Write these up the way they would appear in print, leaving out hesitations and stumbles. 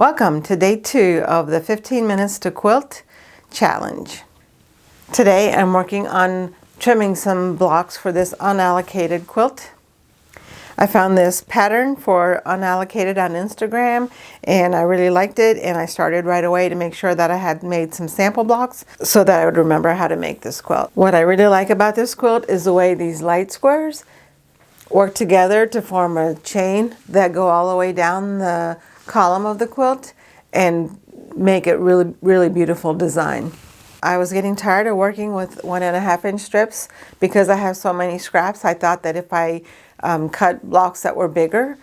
Welcome to day 2 of the 15 minutes to quilt challenge. Today I'm working on trimming some blocks for this unallocated quilt. I found this pattern for Unallocated on Instagram and I really liked it, and I started right away to make sure that I had made some sample blocks so that I would remember how to make this quilt. What I really like about this quilt is the way these light squares work together to form a chain that go all the way down the column of the quilt and make it really beautiful design. I was getting tired of working with 1.5 inch strips because I have so many scraps. I thought that if I cut blocks that were bigger,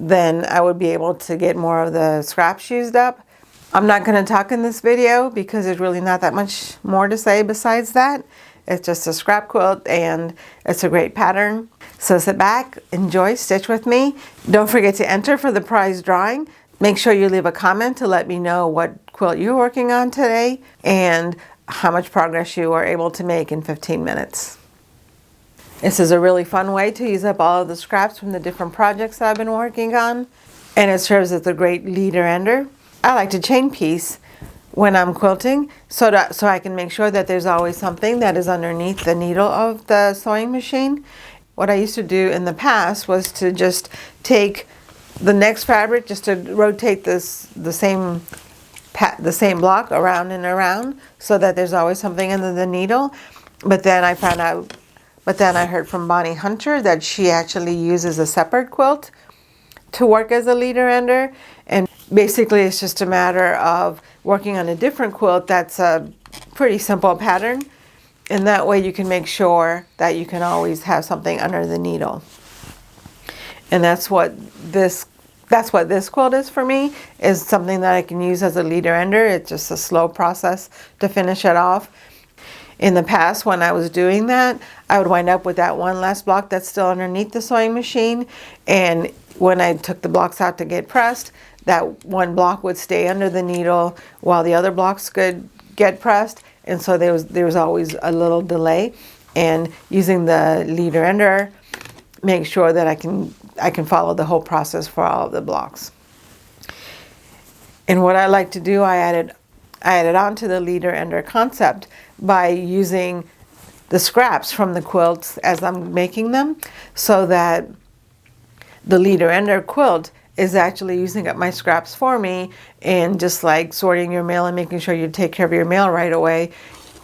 then I would be able to get more of the scraps used up. I'm not going to talk in this video because there's really not that much more to say besides that. It's just a scrap quilt and it's a great pattern. So sit back, enjoy, stitch with me. Don't forget to enter for the prize drawing. Make sure you leave a comment to let me know what quilt you're working on today and how much progress you are able to make in 15 minutes. This is a really fun way to use up all of the scraps from the different projects that I've been working on, and it serves as a great leader ender. I like to chain piece when I'm quilting so I can make sure that there's always something that is underneath the needle of the sewing machine. What I used to do in the past was to just take the next fabric, just to rotate the same block around and around so that there's always something under the needle. But then I heard from Bonnie Hunter that she actually uses a separate quilt to work as a leader ender, and basically it's just a matter of working on a different quilt that's a pretty simple pattern, and that way you can make sure that you can always have something under the needle. And that's what this quilt is for me, is something that I can use as a leader ender. It's just a slow process to finish it off. In the past, when I was doing that, I would wind up with that one last block that's still underneath the sewing machine, and when I took the blocks out to get pressed, that one block would stay under the needle while the other blocks could get pressed, and so there was always a little delay. And using the leader ender make sure that I can follow the whole process for all of the blocks. And what I like to do, I added on to the leader ender concept by using the scraps from the quilts as I'm making them, so that the leader ender quilt is actually using up my scraps for me. And just like sorting your mail and making sure you take care of your mail right away,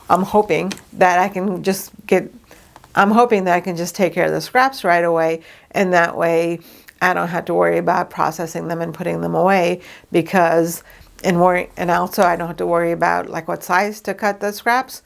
I'm hoping that I can just take care of the scraps right away, and that way I don't have to worry about processing them and putting them away, and also I don't have to worry about like what size to cut the scraps,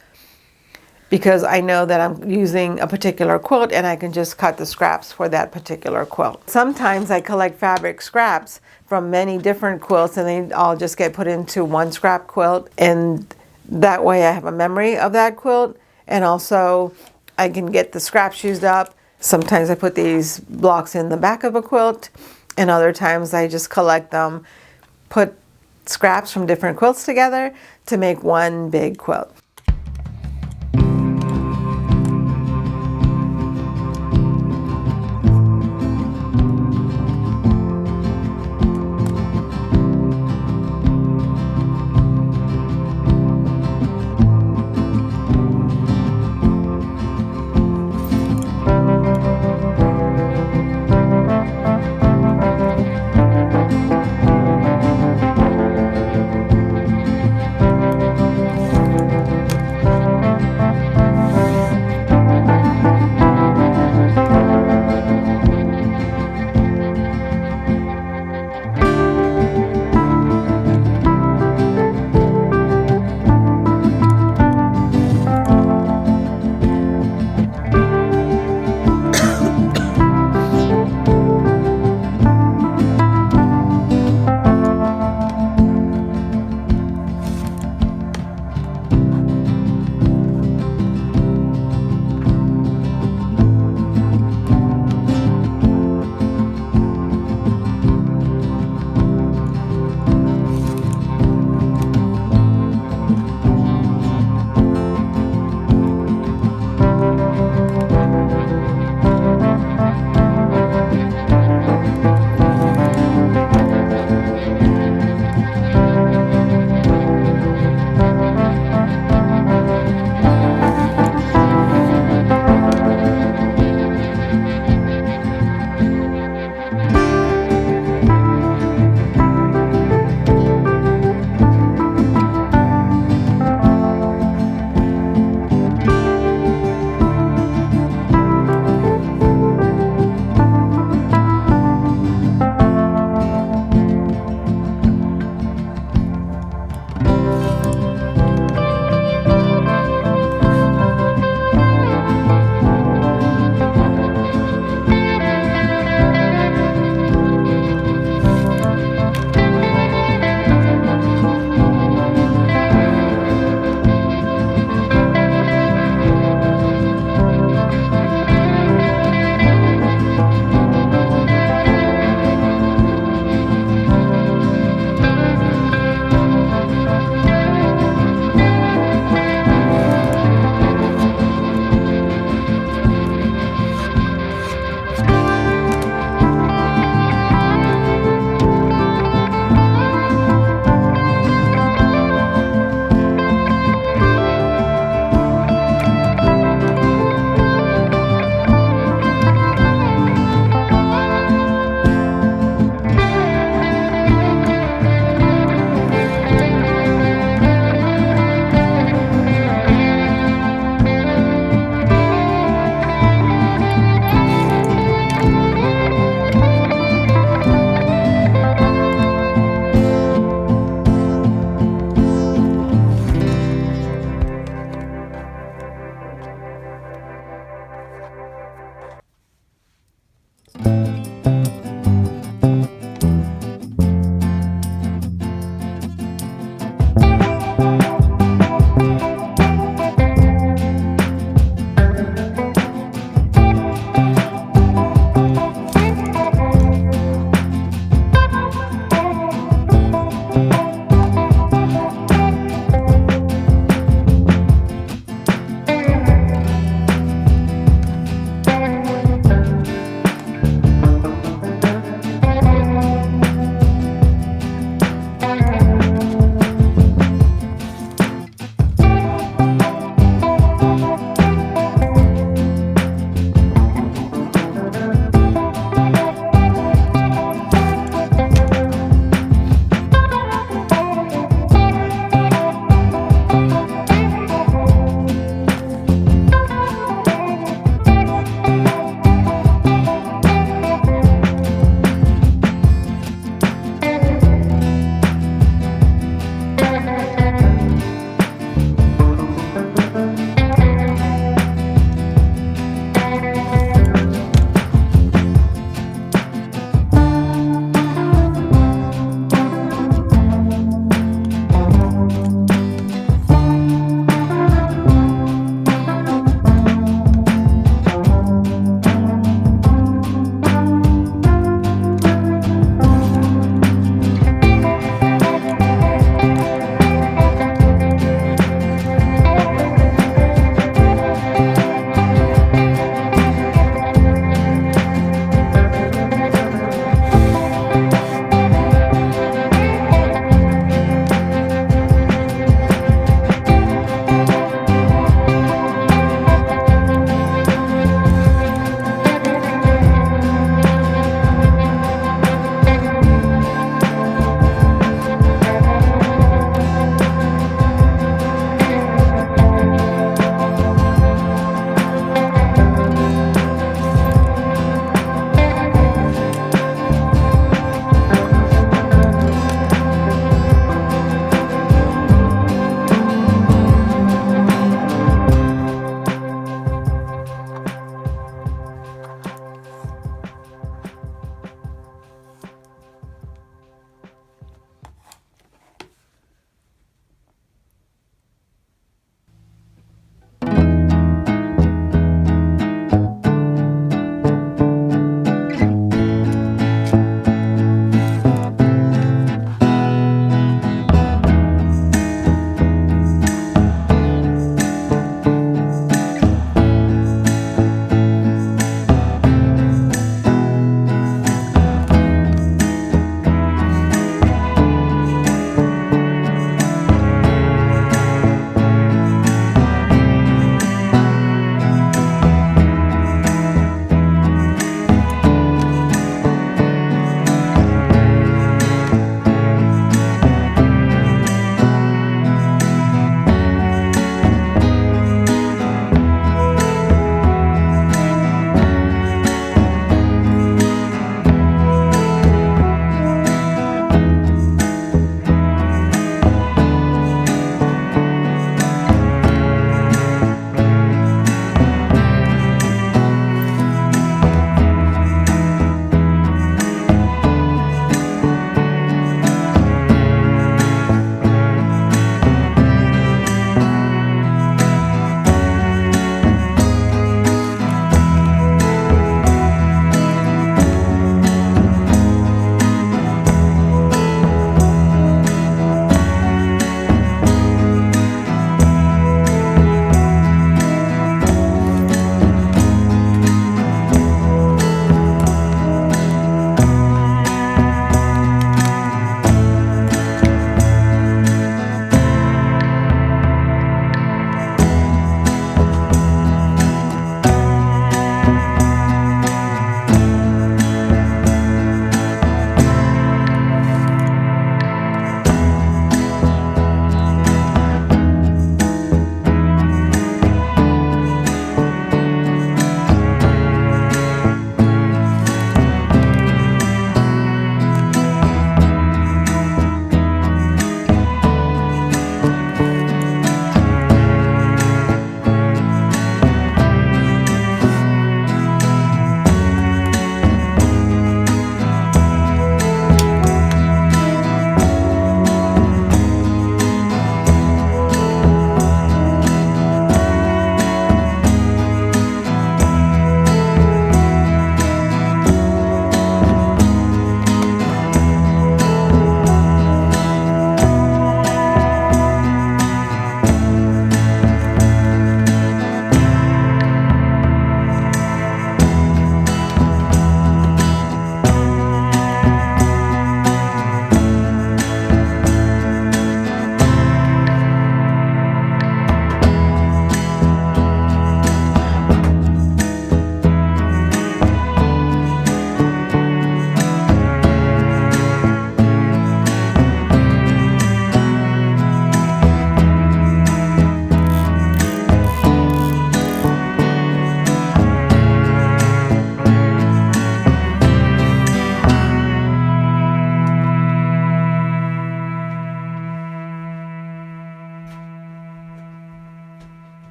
because I know that I'm using a particular quilt and I can just cut the scraps for that particular quilt. Sometimes I collect fabric scraps from many different quilts and they all just get put into one scrap quilt, and that way I have a memory of that quilt, and also I can get the scraps used up. Sometimes I put these blocks in the back of a quilt, and other times I just collect them, put scraps from different quilts together to make one big quilt.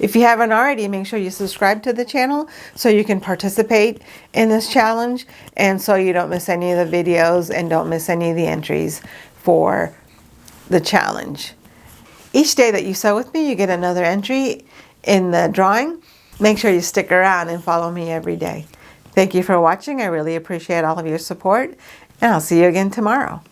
If you haven't already, make sure you subscribe to the channel so you can participate in this challenge and so you don't miss any of the videos and don't miss any of the entries for the challenge. Each day that you sew with me, you get another entry in the drawing. Make sure you stick around and follow me every day. Thank you for watching. I really appreciate all of your support, and I'll see you again tomorrow.